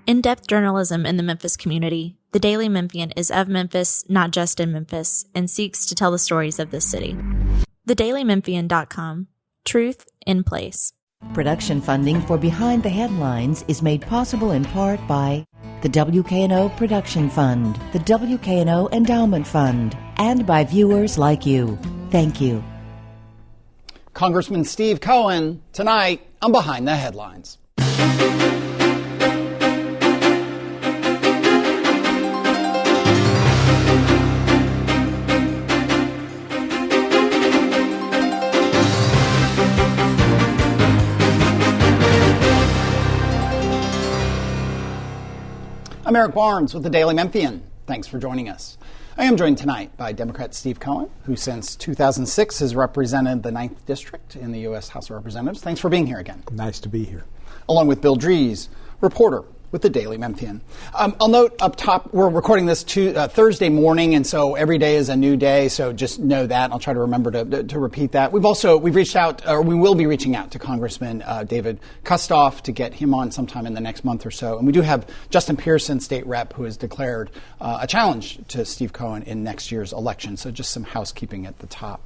In-depth journalism in the Memphis community, the Daily Memphian is of Memphis, not just in Memphis, and seeks to tell the stories of this city. TheDailyMemphian.com. Truth in place. Production funding for Behind the Headlines is made possible in part by the WKNO Production Fund, the WKNO Endowment Fund, and by viewers like you. Thank you. Congressman Steve Cohen, tonight on Behind the Headlines. I'm Eric Barnes with the Daily Memphian. Thanks for joining us. I am joined tonight by Democrat Steve Cohen, who since 2006 has represented the 9th District in the U.S. House of Representatives. Thanks for being here again. Nice to be here. Along with Bill Dries, reporter with the Daily Memphian. I'll note up top, we're recording this Thursday morning, and so every day is a new day, so just know that. I'll try to remember to repeat that. We've reached out, or we will be reaching out to Congressman David Kustoff to get him on sometime in the next month or so. And we do have Justin Pearson, state rep, who has declared a challenge to Steve Cohen in next year's election. So just some housekeeping at the top.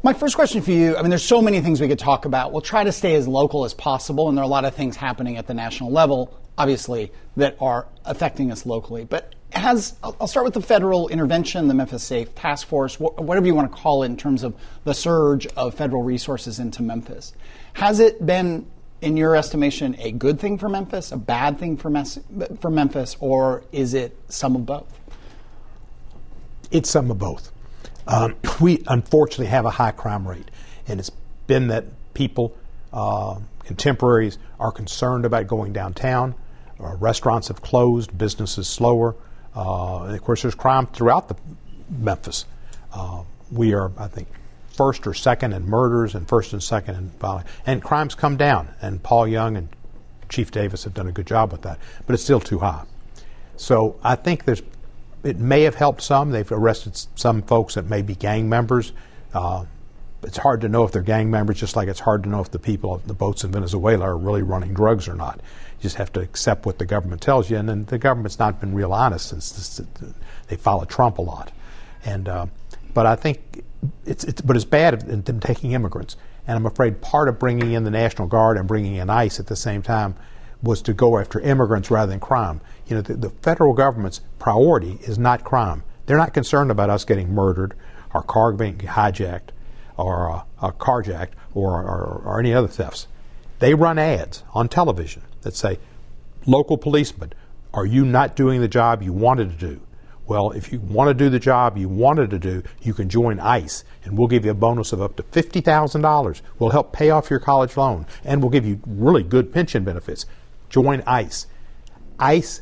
My first question for you, there's so many things we could talk about. We'll try to stay as local as possible, and there are a lot of things happening at the national level, obviously, that are affecting us locally. But I'll start with the federal intervention, the Memphis Safe Task Force, whatever you want to call it in terms of the surge of federal resources into Memphis. Has it been, in your estimation, a good thing for Memphis, a bad thing for Memphis, or is it some of both? It's some of both. We unfortunately have a high crime rate, and it's been that people, contemporaries, are concerned about going downtown. Restaurants have closed, businesses slower, and of course there's crime throughout Memphis. We are, I think, first or second in murders and first and second in violence. And crime's come down, and Paul Young and Chief Davis have done a good job with that, but it's still too high. So I think it may have helped some. They've arrested some folks that may be gang members. It's hard to know if they're gang members, just like it's hard to know if the people on the boats in Venezuela are really running drugs or not. You just have to accept what the government tells you, and then the government's not been real honest since they follow Trump a lot. And but I think it's bad in taking immigrants, and I'm afraid part of bringing in the National Guard and bringing in ICE at the same time was to go after immigrants rather than crime. The federal government's priority is not crime. They're not concerned about us getting murdered, our car being hijacked, or carjacked, or any other thefts. They run ads on television that say, local policemen, are you not doing the job you wanted to do? Well, if you want to do the job you wanted to do, you can join ICE, and we'll give you a bonus of up to $50,000. We'll help pay off your college loan, and we'll give you really good pension benefits. Join ICE. ICE,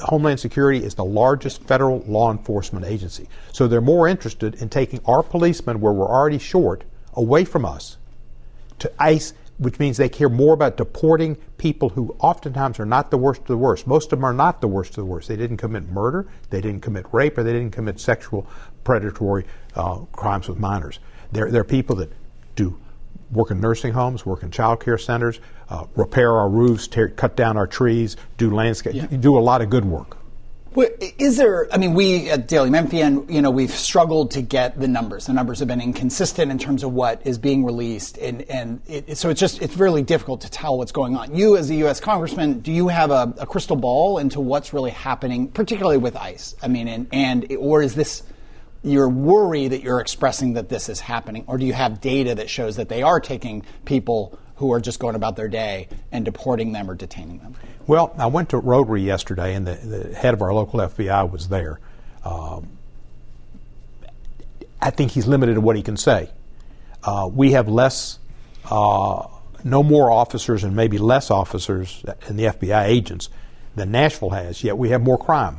Homeland Security, is the largest federal law enforcement agency. So they're more interested in taking our policemen, where we're already short, away from us to ICE, which means they care more about deporting people who oftentimes are not the worst of the worst. Most of them are not the worst of the worst. They didn't commit murder, they didn't commit rape, or they didn't commit sexual predatory crimes with minors. They're people that work in nursing homes, work in child care centers, repair our roofs, cut down our trees, do landscape, do a lot of good work. Well, we at Daily Memphian, we've struggled to get the numbers. The numbers have been inconsistent in terms of what is being released, so it's really difficult to tell what's going on. You, as a U.S. Congressman, do you have a crystal ball into what's really happening, particularly with ICE? Or is this your worry that you're expressing that this is happening, or do you have data that shows that they are taking people who are just going about their day and deporting them or detaining them? Well, I went to Rotary yesterday, and the head of our local FBI was there. I think he's limited to what he can say. We have no more officers and maybe less officers in the FBI agents than Nashville has, yet we have more crime.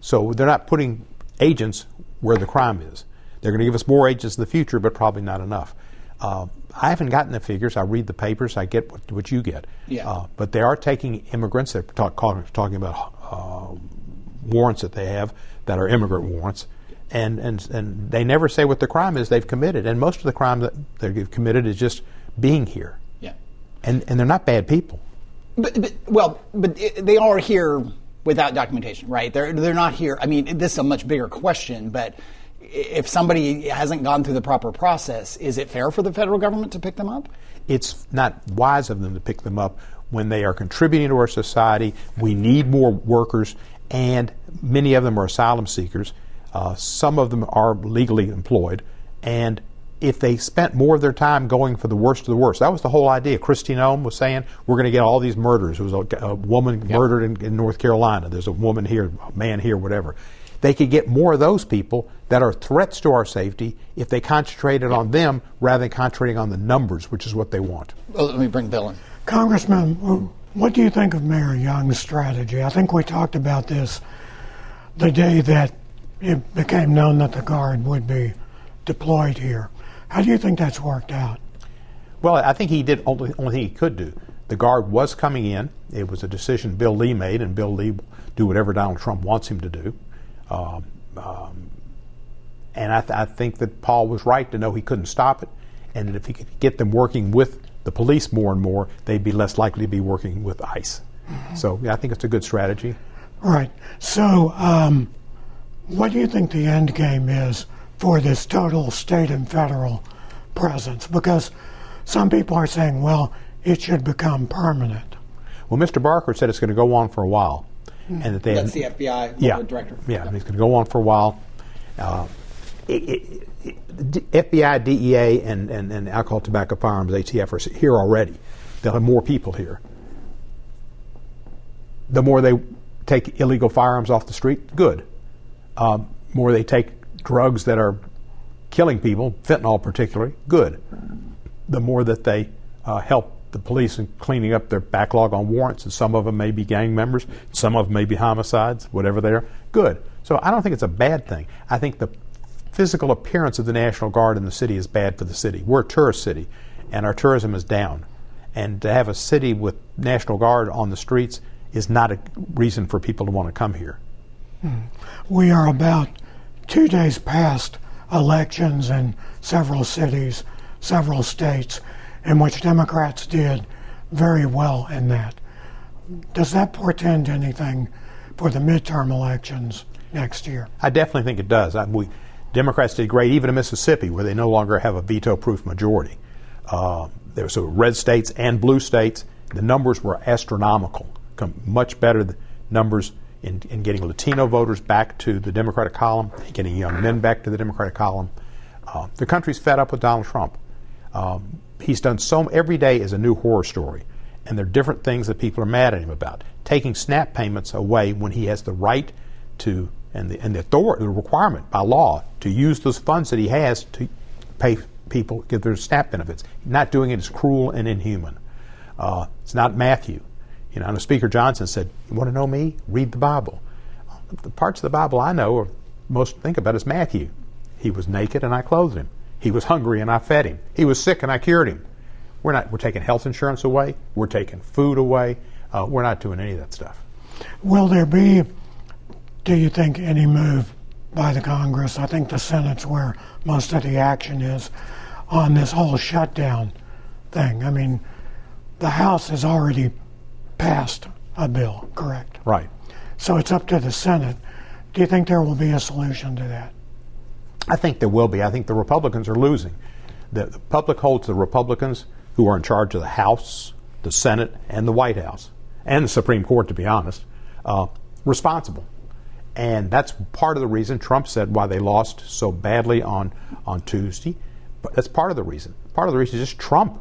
So they're not putting agents where the crime is. They're going to give us more agents in the future, but probably not enough. I haven't gotten the figures. I read the papers. I get what you get. Yeah. But they are taking immigrants. They're talking about warrants that they have that are immigrant warrants. And they never say what the crime is they've committed. And most of the crime that they've committed is just being here. Yeah. And they're not bad people. But they are here without documentation, right? They're not here. I mean, this is a much bigger question, but if somebody hasn't gone through the proper process, is it fair for the federal government to pick them up? It's not wise of them to pick them up when they are contributing to our society. We need more workers, and many of them are asylum seekers. Some of them are legally employed, and if they spent more of their time going for the worst of the worst. That was the whole idea. Christine Ohm was saying, we're going to get all these murders. There was a woman murdered in North Carolina. There's a woman here, a man here, whatever. They could get more of those people that are threats to our safety if they concentrated on them rather than concentrating on the numbers, which is what they want. Well, let me bring Bill in. Congressman, what do you think of Mayor Young's strategy? I think we talked about this the day that it became known that the Guard would be deployed here. How do you think that's worked out? Well, I think he did only thing he could do. The Guard was coming in. It was a decision Bill Lee made, and Bill Lee will do whatever Donald Trump wants him to do. And I think that Paul was right to know he couldn't stop it, and that if he could get them working with the police more and more, they'd be less likely to be working with ICE. Mm-hmm. So yeah, I think it's a good strategy. Right. So what do you think the end game is for this total state and federal presence? Because some people are saying, well, it should become permanent. Well, Mr. Barker said it's going to go on for a while. And that that's the FBI director. Yeah, and it's going to go on for a while. FBI, DEA, and alcohol, tobacco, firearms, ATF are here already. They'll have more people here. The more they take illegal firearms off the street, good. More they take drugs that are killing people, fentanyl particularly, good. The more that they help the police in cleaning up their backlog on warrants, and some of them may be gang members, some of them may be homicides, whatever they are, good. So I don't think it's a bad thing. I think the physical appearance of the National Guard in the city is bad for the city. We're a tourist city, and our tourism is down. And to have a city with National Guard on the streets is not a reason for people to want to come here. We are about 2 days past elections in several cities, several states, in which Democrats did very well in that. Does that portend anything for the midterm elections next year? I definitely think it does. Democrats did great even in Mississippi, where they no longer have a veto-proof majority. There were red states and blue states. The numbers were astronomical, much better numbers in getting Latino voters back to the Democratic column, getting young men back to the Democratic column. The country's fed up with Donald Trump. He's done every day is a new horror story, and there are different things that people are mad at him about. Taking SNAP payments away when he has the right to, and the authority, the requirement by law to use those funds that he has to pay people, give their SNAP benefits. Not doing it is cruel and inhuman. It's not Matthew. And Speaker Johnson said, "You want to know me? Read the Bible." The parts of the Bible I know, or most think about, is Matthew. He was naked and I clothed him. He was hungry and I fed him. He was sick and I cured him. We're taking health insurance away. We're taking food away. We're not doing any of that stuff. Will there be, do you think, any move by the Congress? I think the Senate's where most of the action is on this whole shutdown thing. I mean, the House has already passed a bill, correct? Right. So it's up to the Senate. Do you think there will be a solution to that? I think there will be. I think the Republicans are losing. The public holds the Republicans, who are in charge of the House, the Senate, and the White House, and the Supreme Court, to be honest, responsible. And that's part of the reason Trump said why they lost so badly on Tuesday. But that's part of the reason. Part of the reason is just Trump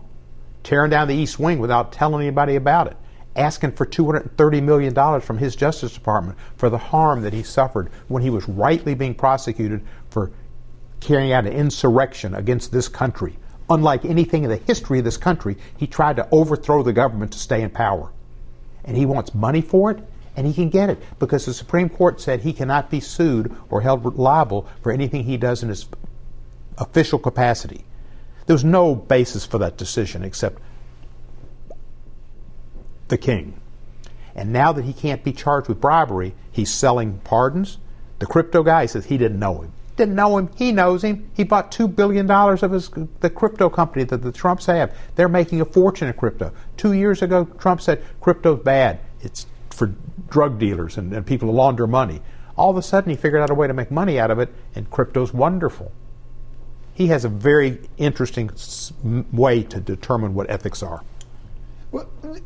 tearing down the East Wing without telling anybody about it, asking for $230 million from his Justice Department for the harm that he suffered when he was rightly being prosecuted for carrying out an insurrection against this country. Unlike anything in the history of this country, he tried to overthrow the government to stay in power. And he wants money for it, and he can get it, because the Supreme Court said he cannot be sued or held liable for anything he does in his official capacity. There's no basis for that decision except the king. And now that he can't be charged with bribery, he's selling pardons. The crypto guy says he didn't know him. Didn't know him. He knows him. He bought $2 billion of the crypto company that the Trumps have. They're making a fortune in crypto. 2 years ago, Trump said crypto's bad. It's for drug dealers and people to launder money. All of a sudden, he figured out a way to make money out of it, and crypto's wonderful. He has a very interesting way to determine what ethics are.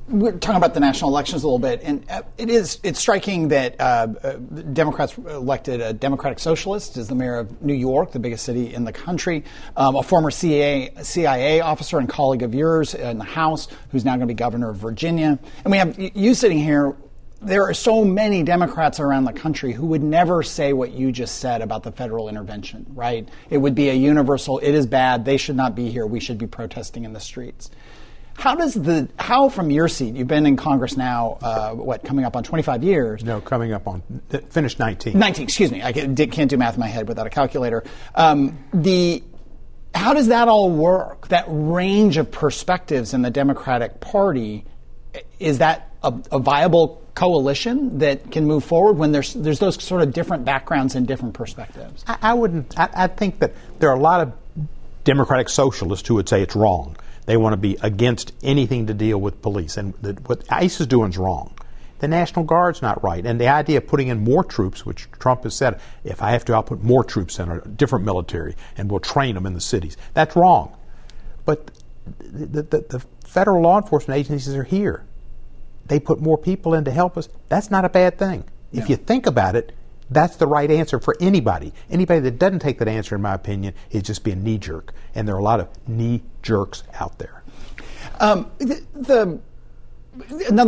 We're talking about the national elections a little bit, and it's striking that Democrats elected a Democratic Socialist as the mayor of New York, the biggest city in the country, a former CIA officer and colleague of yours in the House, who's now going to be governor of Virginia. And we have you sitting here. There are so many Democrats around the country who would never say what you just said about the federal intervention, right? It would be a universal, it is bad, they should not be here, we should be protesting in the streets. How from your seat, you've been in Congress now, coming up on 25 years? No, coming up on, finished 19. 19, excuse me. I can't do math in my head without a calculator. How does that all work? That range of perspectives in the Democratic Party, is that a viable coalition that can move forward when there's those sort of different backgrounds and different perspectives? I think that there are a lot of Democratic socialists who would say it's wrong. They want to be against anything to deal with police. And what ICE is doing is wrong. The National Guard's not right. And the idea of putting in more troops, which Trump has said, if I have to, I'll put more troops in, a different military, and we'll train them in the cities. That's wrong. But the federal law enforcement agencies are here. They put more people in to help us. That's not a bad thing. No. If you think about it, that's the right answer for anybody. Anybody that doesn't take that answer, in my opinion, is just being knee-jerk. And there are a lot of knee-jerks out there. Another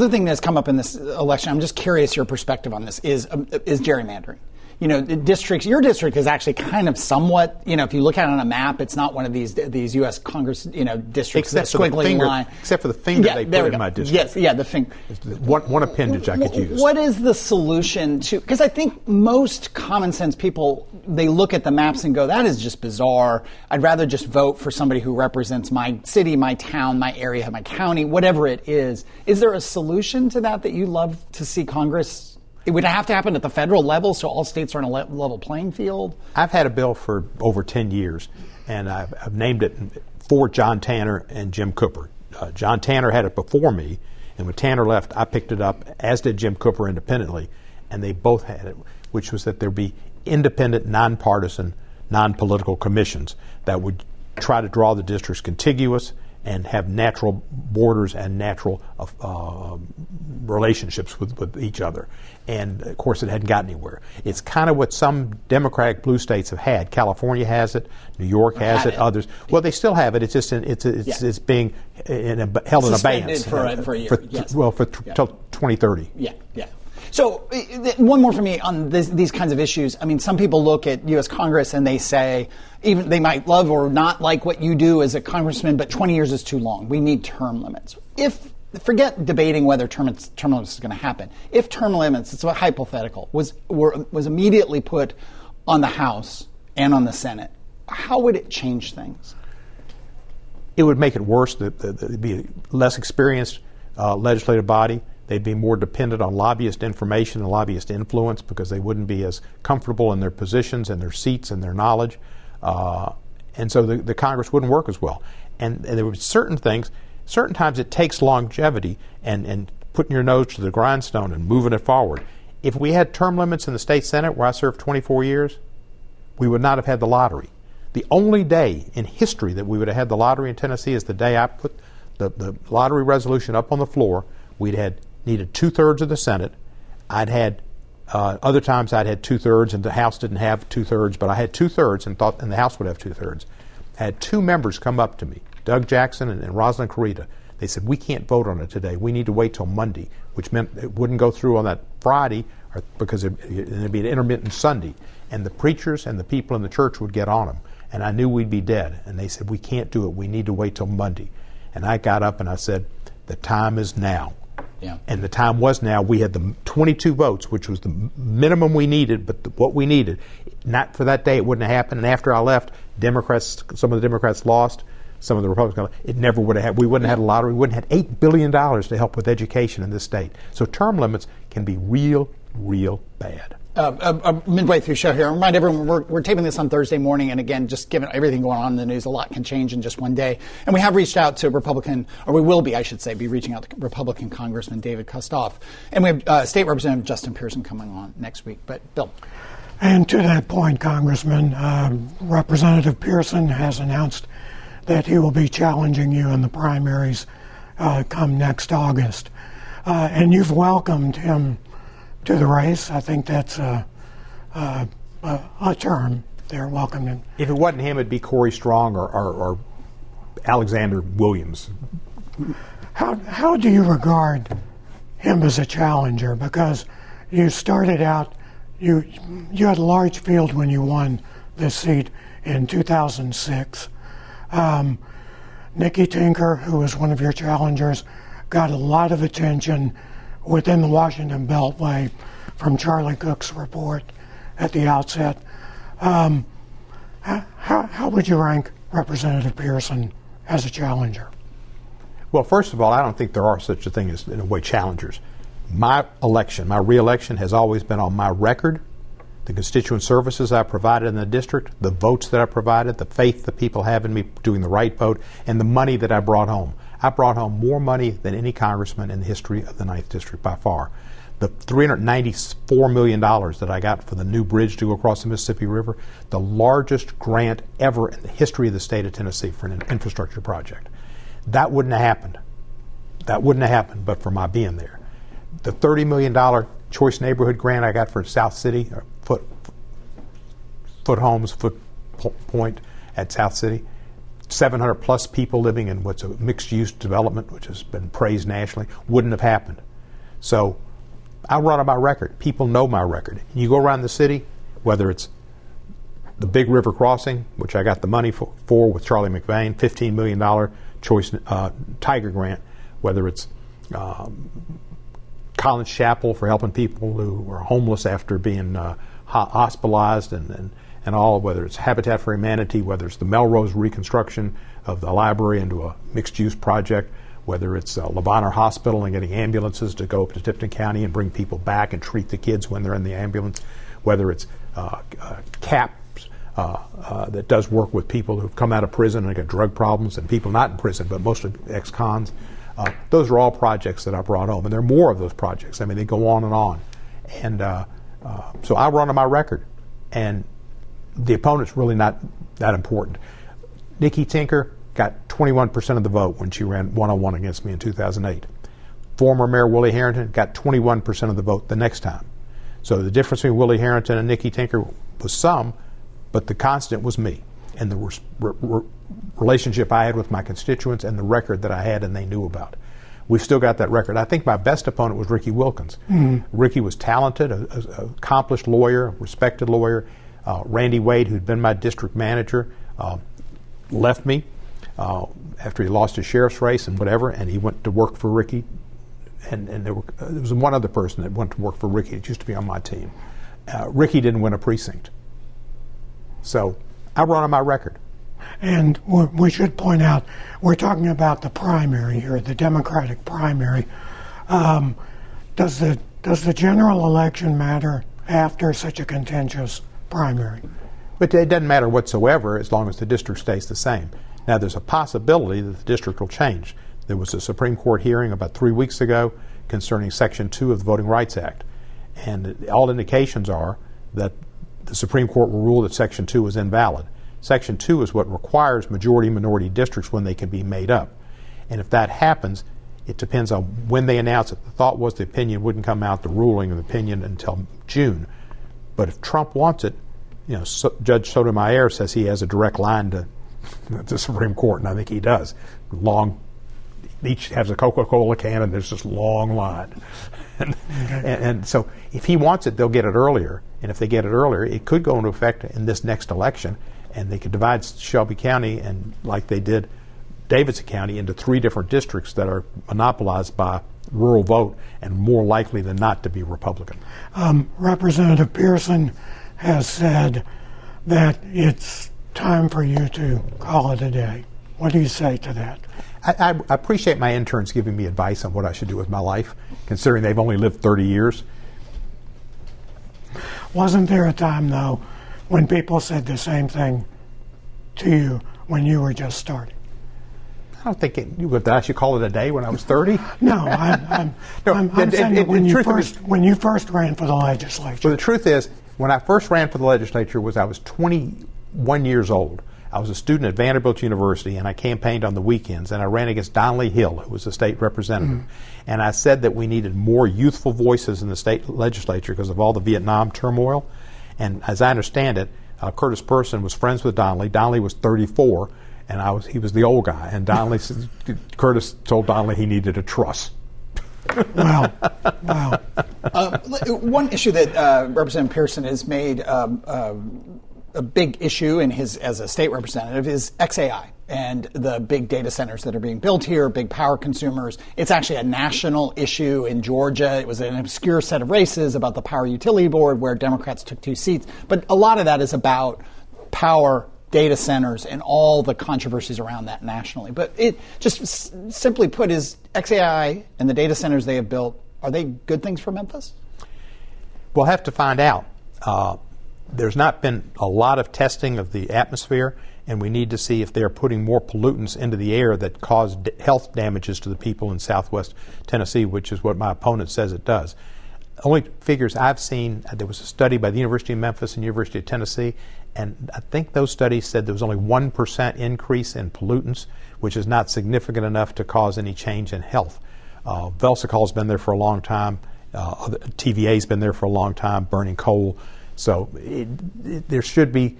thing that's come up in this election, I'm just curious your perspective on this, is gerrymandering. You know, your district is actually kind of somewhat, if you look at it on a map, it's not one of these U.S. Congress, districts except for the finger, line. Except for the finger they put in my district. Yes, yeah, the finger. One appendage I could use. What is the solution to, because I think most common sense people, they look at the maps and go, that is just bizarre. I'd rather just vote for somebody who represents my city, my town, my area, my county, whatever it is. Is there a solution to that you love to see Congress? It would have to happen at the federal level so all states are on a level playing field? I've had a bill for over 10 years, and I've named it for John Tanner and Jim Cooper. John Tanner had it before me, and when Tanner left, I picked it up, as did Jim Cooper independently, and they both had it, which was that there be independent, nonpartisan, non-political commissions that would try to draw the districts contiguous and have natural borders and natural relationships with each other. And, of course, it hadn't gotten anywhere. It's kind of what some Democratic blue states have had. California has it. New York has it. Others. Well, they still have it. It's just it's being held in abeyance. For a year. Till 2030. Yeah. So one more for me on these kinds of issues. I mean, some people look at U.S. Congress and they say, even they might love or not like what you do as a congressman, but 20 years is too long. We need term limits. Forget debating whether term limits is going to happen. If term limits, it's a hypothetical, was immediately put on the House and on the Senate, how would it change things? It would make it worse. There'd be a less experienced legislative body. They'd be more dependent on lobbyist information and lobbyist influence because they wouldn't be as comfortable in their positions and their seats and their knowledge. And so the Congress wouldn't work as well. And there were certain times it takes longevity and putting your nose to the grindstone and moving it forward. If we had term limits in the state Senate where I served 24 years, we would not have had the lottery. The only day in history that we would have had the lottery in Tennessee is the day I put the lottery resolution up on the floor. We'd needed 2/3 of the Senate. I'd had other times I'd had 2/3 and the House didn't have 2/3, but I had 2/3 and thought the House would have 2/3. I had two members come up to me, Doug Jackson and Rosalind Carita. They said, we can't vote on it today. We need to wait till Monday, which meant it wouldn't go through on that Friday because it'd be an intermittent Sunday. And the preachers and the people in the church would get on them. And I knew we'd be dead. And they said, we can't do it. We need to wait till Monday. And I got up and I said, the time is now. Yeah. And the time was now. We had the 22 votes, which was the minimum we needed, but what we needed. Not for that day, it wouldn't have happened. And after I left, some of the Democrats lost, some of the Republicans. It never would have. We wouldn't have had a lottery. We wouldn't have had $8 billion to help with education in this state. So term limits can be real real bad. Midway through the show here, I remind everyone we're taping this on Thursday morning, and again, just given everything going on in the news, a lot can change in just one day. And we have reached out to Republican, or we will be, I should say, reaching out to Republican Congressman David Kustoff. And we have State Representative Justin Pearson coming on next week. But, Bill. And to that point, Congressman, Representative Pearson has announced that he will be challenging you in the primaries come next August. And you've welcomed him to the race. I think that's a term there, welcome him. If it wasn't him, it'd be Corey Strong or Alexander Williams. How do you regard him as a challenger? Because you started out, you had a large field when you won this seat in 2006. Nikki Tinker, who was one of your challengers, got a lot of attention within the Washington Beltway from Charlie Cook's report at the outset. How would you rank Representative Pearson as a challenger? Well, first of all, I don't think there are such a thing as, in a way, challengers. My re-election has always been on my record, the constituent services I provided in the district, the votes that I provided, the faith that people have in me doing the right vote, and the money that I brought home. I brought home more money than any congressman in the history of the 9th District by far. The $394 million that I got for the new bridge to go across the Mississippi River, the largest grant ever in the history of the state of Tennessee for an infrastructure project. That wouldn't have happened. That wouldn't have happened but for my being there. The $30 million Choice Neighborhood grant I got for South City, or Foot Point at South City, 700 plus people living in what's a mixed-use development, which has been praised nationally, wouldn't have happened. So I run on my record. People know my record. You go around the city, whether it's the Big River Crossing, which I got the money for with Charlie McVeigh, $15 million Choice Tiger grant, whether it's Collins Chapel for helping people who were homeless after being hospitalized and all, whether it's Habitat for Humanity, whether it's the Melrose reconstruction of the library into a mixed-use project, whether it's Levanter Hospital and getting ambulances to go up to Tipton County and bring people back and treat the kids when they're in the ambulance, whether it's CAPS that does work with people who've come out of prison and got drug problems, and people not in prison, but mostly ex-cons. Those are all projects that I brought home, and there are more of those projects. I mean, they go on and on. And so I run on my record, and the opponent's really not that important. Nikki Tinker got 21% of the vote when she ran one-on-one against me in 2008. Former Mayor Willie Harrington got 21% of the vote the next time. So the difference between Willie Harrington and Nikki Tinker was some, but the constant was me, and the relationship I had with my constituents and the record that I had and they knew about. We've still got that record. I think my best opponent was Ricky Wilkins. Mm-hmm. Ricky was talented, an accomplished lawyer, respected lawyer. Randy Wade, who'd been my district manager, left me after he lost his sheriff's race and whatever, and he went to work for Ricky. And there was one other person that went to work for Ricky that used to be on my team. Ricky didn't win a precinct. So I run on my record. And we should point out, we're talking about the primary here, the Democratic primary. Does the general election matter after such a contentious primary? But it doesn't matter whatsoever as long as the district stays the same. Now, there's a possibility that the district will change. There was a Supreme Court hearing about 3 weeks ago concerning Section 2 of the Voting Rights Act. And all indications are that the Supreme Court will rule that Section 2 is invalid. Section 2 is what requires majority-minority districts when they can be made up. And if that happens, it depends on when they announce it. The thought was the opinion wouldn't come out, the ruling of the opinion, until June. But if Trump wants it, Judge Sotomayor says he has a direct line to the Supreme Court, and I think he does. Each has a Coca-Cola can, and there's this long line. and so if he wants it, they'll get it earlier. And if they get it earlier, it could go into effect in this next election, and they could divide Shelby County, and like they did Davidson County, into 3 different districts that are monopolized by rural vote and more likely than not to be Republican. Representative Pearson has said that it's time for you to call it a day. What do you say to that? I appreciate my interns giving me advice on what I should do with my life, considering they've only lived 30 years. Wasn't there a time, though, when people said the same thing to you when you were just starting? I don't think you would actually call it a day when I was 30. No, I'm saying that when you first ran for the legislature. Well, the truth is, when I first ran for the legislature I was 21 years old. I was a student at Vanderbilt University, and I campaigned on the weekends, and I ran against Donnelly Hill, who was the state representative. And I said that we needed more youthful voices in the state legislature because of all the Vietnam turmoil. And as I understand it, Curtis Person was friends with Donnelly. Donnelly was 34, and he was the old guy. And Curtis told Donnelly he needed a truss. Wow. One issue that Representative Pearson has made a big issue as a state representative is XAI and the big data centers that are being built here, big power consumers. It's actually a national issue in Georgia. It was an obscure set of races about the Power Utility Board where Democrats took 2 seats. But a lot of that is about power data centers and all the controversies around that nationally. But it just simply put, is XAI and the data centers they have built, are they good things for Memphis? We'll have to find out. There's not been a lot of testing of the atmosphere, and we need to see if they're putting more pollutants into the air that cause health damages to the people in southwest Tennessee, which is what my opponent says it does. Only figures I've seen, there was a study by the University of Memphis and University of Tennessee, and I think those studies said there was only 1% increase in pollutants, which is not significant enough to cause any change in health. Velsicol's been there for a long time. TVA's been there for a long time, burning coal. So there should be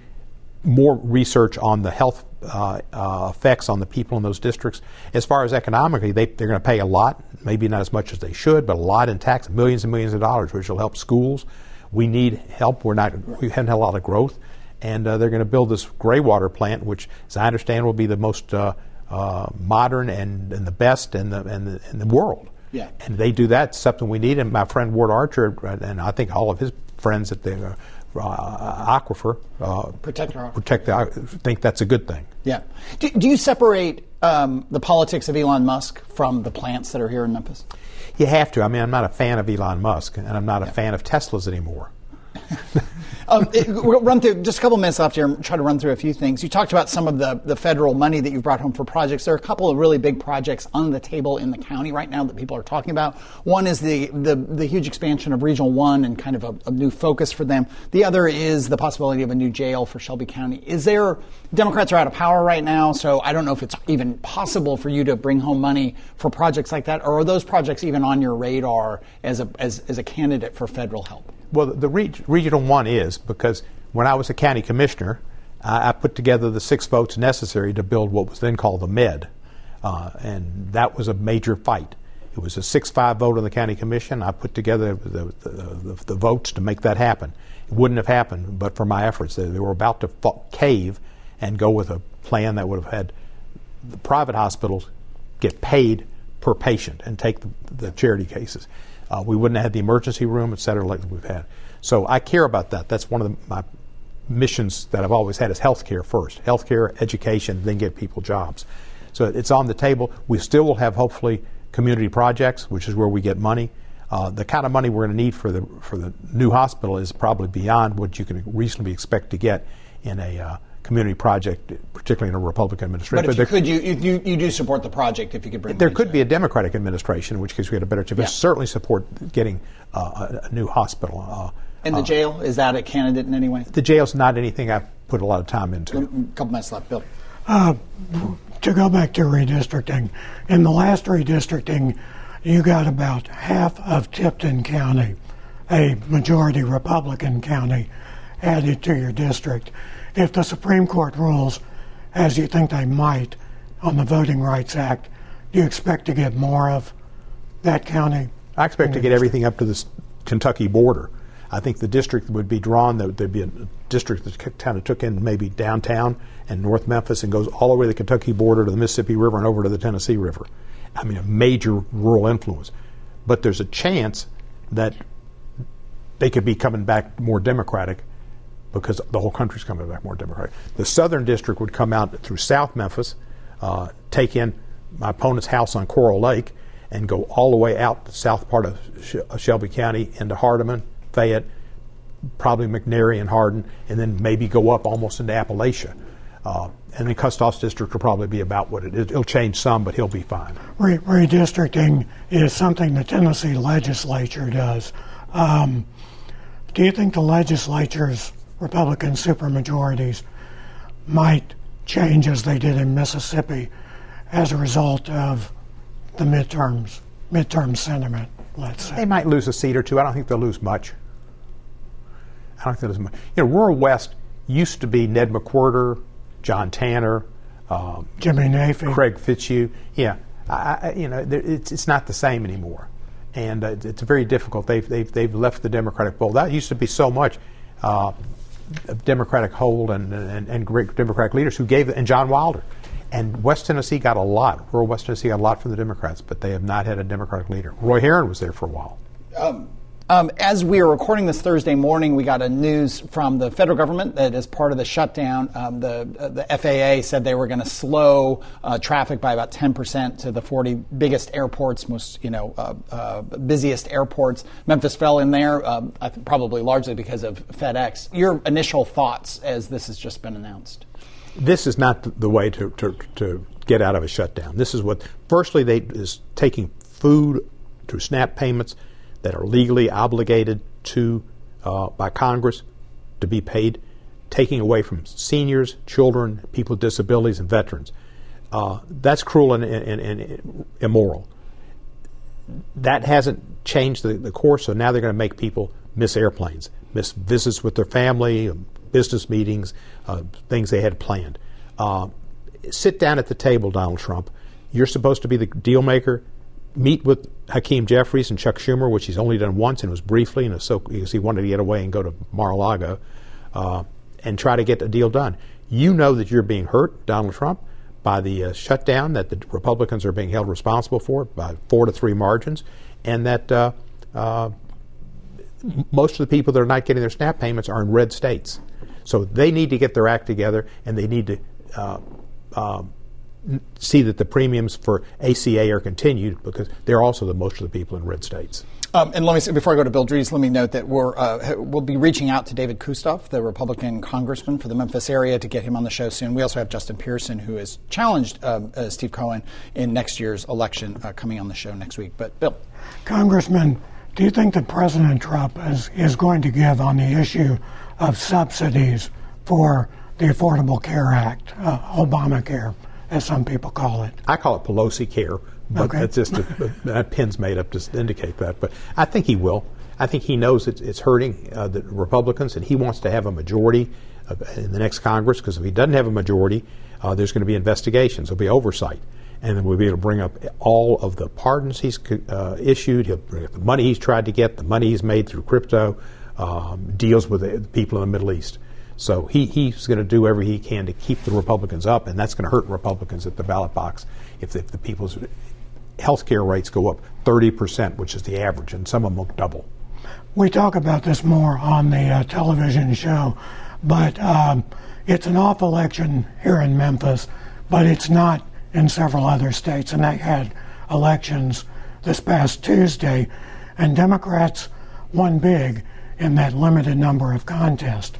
more research on the health effects on the people in those districts. As far as economically, they're going to pay a lot, maybe not as much as they should, but a lot in tax, millions and millions of dollars, which will help schools. We need help. We haven't had a lot of growth. And they're going to build this gray water plant, which, as I understand, will be the most modern and the best in the world. Yeah. And they do that, something we need. And my friend Ward Archer, and I think all of his friends at the aquifer think that's a good thing. Yeah. Do you separate the politics of Elon Musk from the plants that are here in Memphis? You have to. I mean, I'm not a fan of Elon Musk, and I'm not a fan of Teslas anymore. We'll run through just a couple minutes left here and try to run through a few things. You talked about some of the federal money that you've brought home for projects. There are a couple of really big projects on the table in the county right now that people are talking about. One is the huge expansion of Regional 1 and kind of a new focus for them. The other is the possibility of a new jail for Shelby County. Democrats are out of power right now, so I don't know if it's even possible for you to bring home money for projects like that, or are those projects even on your radar as a candidate for federal help? Well, the Regional 1 is, because when I was a county commissioner, I put together the 6 votes necessary to build what was then called the MED. And that was a major fight. It was a 6-5 vote on the county commission. I put together the votes to make that happen. It wouldn't have happened but for my efforts. They were about to cave and go with a plan that would have had the private hospitals get paid per patient and take the charity cases. We wouldn't have had the emergency room, et cetera, like we've had. So I care about that. That's one of my missions that I've always had is healthcare first. Healthcare, education, then get people jobs. So it's on the table. We still will have, hopefully, community projects, which is where we get money. The kind of money we're going to need for the new hospital is probably beyond what you can reasonably expect to get in a community project, particularly in a Republican administration. But if you do support the project if you could bring. There could be a Democratic administration, in which case we had a better chance. Yeah. Certainly support getting a new hospital. And the jail, is that a candidate in any way? The jail's not anything I've put a lot of time into. A couple minutes left, Bill. To go back to redistricting, in the last redistricting, you got about half of Tipton County, a majority Republican county, added to your district. If the Supreme Court rules, as you think they might, on the Voting Rights Act, do you expect to get more of that county? I expect to get everything up to the Kentucky border. I think the district would be drawn, there'd be a district that kind of took in maybe downtown and North Memphis and goes all the way to the Kentucky border to the Mississippi River and over to the Tennessee River. I mean, a major rural influence. But there's a chance that they could be coming back more Democratic because the whole country's coming back more Democratic. The southern district would come out through South Memphis, take in my opponent's house on Coral Lake, and go all the way out the south part of Shelby County into Hardeman, Fayette, probably McNary and Hardin, and then maybe go up almost into Appalachia. And then Kustoff's district will probably be about what it is. It'll change some, but he'll be fine. Redistricting is something the Tennessee legislature does. Do you think the legislature's Republican supermajorities might change as they did in Mississippi as a result of the midterm sentiment, let's say? They might lose a seat or two. I don't think they'll lose much. Rural West used to be Ned McWhorter, John Tanner, Jimmy Nafee, Craig Fitzhugh. Yeah, it's not the same anymore, and it's very difficult. They've left the Democratic fold. That used to be so much of Democratic hold and great Democratic leaders who gave, and John Wilder. And West Tennessee got a lot. Rural West Tennessee got a lot from the Democrats, but they have not had a Democratic leader. Roy Herron was there for a while. As we are recording this Thursday morning, we got a news from the federal government that as part of the shutdown, the FAA said they were going to slow traffic by about 10% to the 40 biggest airports, busiest airports. Memphis fell in there, I think probably largely because of FedEx. Your initial thoughts as this has just been announced? This is not the way to get out of a shutdown. This is firstly, is taking food through SNAP payments that are legally obligated to by Congress to be paid, taking away from seniors, children, people with disabilities, and veterans. That's cruel and immoral. That hasn't changed the course, so now they're going to make people miss airplanes, miss visits with their family, business meetings, things they had planned. Sit down at the table, Donald Trump. You're supposed to be the deal maker. Meet with Hakeem Jeffries and Chuck Schumer, which he's only done once, and it was briefly, and because he wanted to get away and go to Mar-a-Lago, and try to get a deal done. You know that you're being hurt, Donald Trump, by the shutdown, that the Republicans are being held responsible for it by 4-3 margins, and that most of the people that are not getting their SNAP payments are in red states. So they need to get their act together, and they need to see that the premiums for ACA are continued, because they're also most of the people in red states. And let me say, before I go to Bill Dries, let me note that we'll be reaching out to David Kustoff, the Republican congressman for the Memphis area, to get him on the show soon. We also have Justin Pearson, who has challenged Steve Cohen in next year's election, coming on the show next week. But Bill. Congressman, do you think that President Trump is going to give on the issue of subsidies for the Affordable Care Act, Obamacare, as some people call it? I call it Pelosi care, but okay. It's just that pin's made up to indicate that. But I think he will. I think he knows it's hurting the Republicans, and he wants to have a majority in the next Congress, because if he doesn't have a majority, there's going to be investigations. There'll be oversight. And then we'll be able to bring up all of the pardons he's issued. He'll bring up the money he's tried to get, the money he's made through crypto, deals with the people in the Middle East. So he's going to do whatever he can to keep the Republicans up, and that's going to hurt Republicans at the ballot box if the people's health care rates go up 30%, which is the average, and some of them will double. We talk about this more on the television show, but it's an off election here in Memphis, but it's not in several other states, and they had elections this past Tuesday, and Democrats won big in that limited number of contests.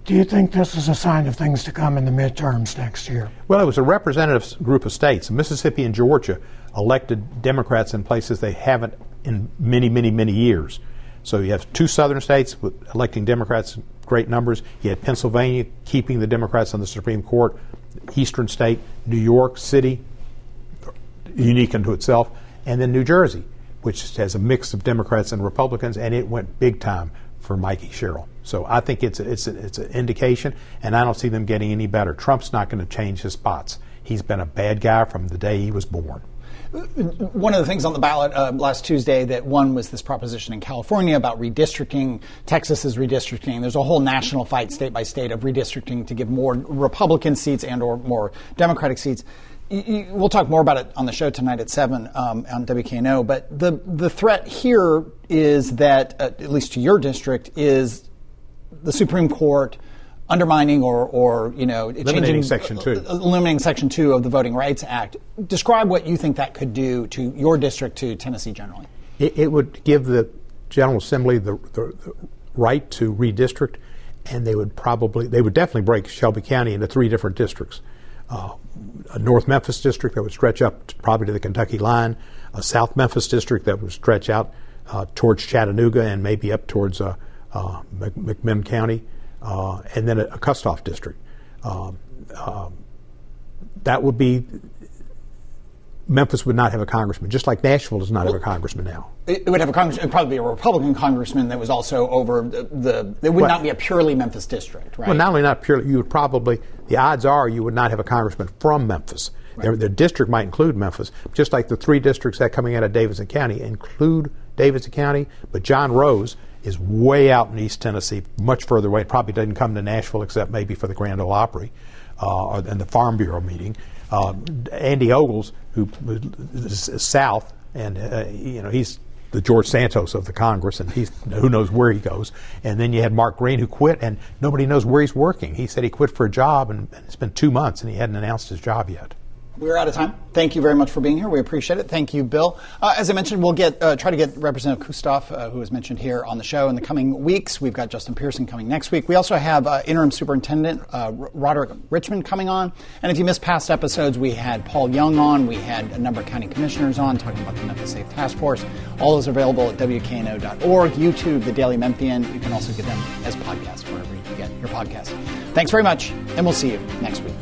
Do you think this is a sign of things to come in the midterms next year? Well, it was a representative group of states. Mississippi and Georgia elected Democrats in places they haven't in many, many, many years. So you have 2 southern states with electing Democrats in great numbers. You had Pennsylvania keeping the Democrats on the Supreme Court. Eastern state, New York City, unique unto itself, and then New Jersey, which has a mix of Democrats and Republicans, and it went big time for Mikey Sherrill. So I think it's an indication, and I don't see them getting any better. Trump's not going to change his spots. He's been a bad guy from the day he was born. One of the things on the ballot last Tuesday that won was this proposition in California about redistricting. Texas is redistricting. There's a whole national fight state by state of redistricting to give more Republican seats and or more Democratic seats. We'll talk more about it on the show tonight at 7 on WKNO. But the threat here is that, at least to your district, is the Supreme Court undermining or eliminating Section 2. Eliminating Section 2 of the Voting Rights Act. Describe what you think that could do to your district, to Tennessee generally. It would give the General Assembly the right to redistrict, and they would definitely break Shelby County into 3 different districts. A North Memphis district that would stretch up probably to the Kentucky line, a South Memphis district that would stretch out towards Chattanooga and maybe up towards McMinn County, and then a custoff district. That would be, Memphis would not have a congressman, just like Nashville does not have a congressman now. It would have a congressman. It would probably be a Republican congressman that was also over it would not be a purely Memphis district, right? Well, not only not purely, you would probably, the odds are you would not have a congressman from Memphis. Right. Their district might include Memphis, just like the 3 districts that coming out of Davidson County include Davidson County, but John Rose is way out in East Tennessee, much further away. It probably doesn't come to Nashville except maybe for the Grand Ole Opry and the Farm Bureau meeting. Andy Ogles, who is south, and he's the George Santos of the Congress, and who knows where he goes. And then you had Mark Green, who quit, and nobody knows where he's working. He said he quit for a job, and it's been 2 months, and he hadn't announced his job yet. We're out of time. Thank you very much for being here. We appreciate it. Thank you, Bill. As I mentioned, we'll try to get Representative Kustoff, who was mentioned here, on the show in the coming weeks. We've got Justin Pearson coming next week. We also have Interim Superintendent Roderick Richmond coming on. And if you missed past episodes, we had Paul Young on. We had a number of county commissioners on talking about the Memphis Safe Task Force. All those are available at WKNO.org, YouTube, The Daily Memphian. You can also get them as podcasts wherever you get your podcasts. Thanks very much, and we'll see you next week.